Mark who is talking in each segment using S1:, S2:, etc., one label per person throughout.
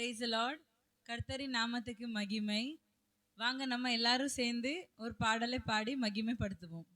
S1: Praise the Lord. கர்த்தரின் நாமத்துக்கு மகிமை. வாங்க நம்ம எல்லாரும் சேர்ந்து ஒரு பாடலை பாடி மகிமைப்படுத்துவோம்.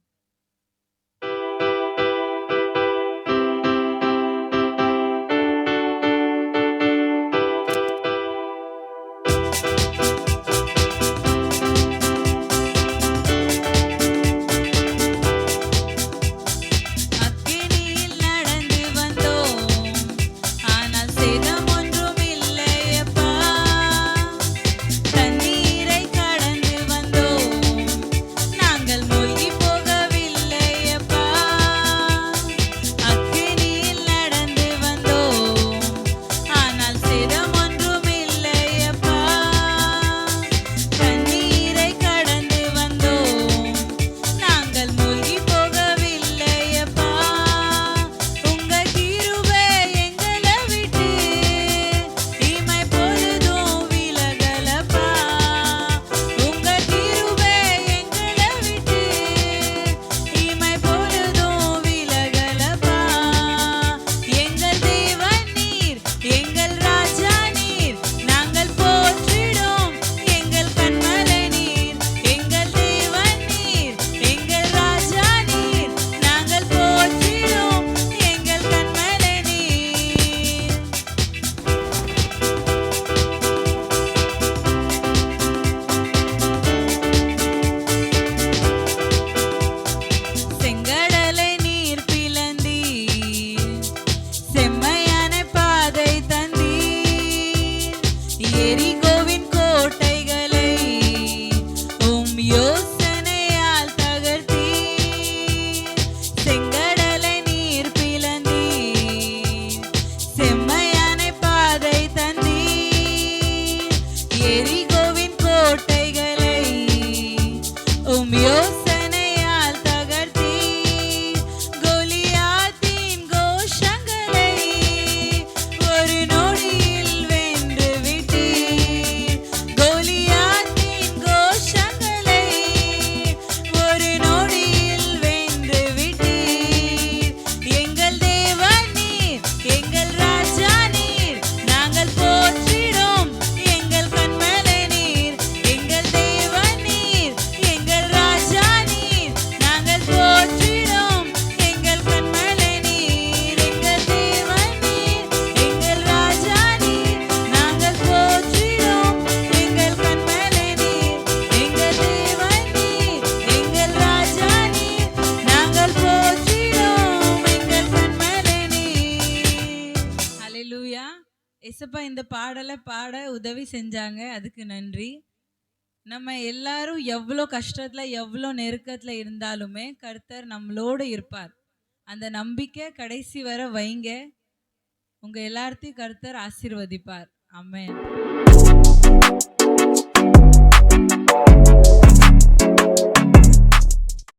S1: ஏசப்பா இந்த பாடலை பாட உதவி செஞ்சாங்க, அதுக்கு நன்றி. நம்ம எல்லாரும் எவ்வளோ கஷ்டத்துல எவ்வளோ நெருக்கத்துல இருந்தாலுமே கர்த்தர் நம்மளோடு இருப்பார். அந்த நம்பிக்கை கடைசி வரை வைங்க. உங்க எல்லார்த்தையும் கர்த்தர் ஆசீர்வதிப்பார். ஆமென்.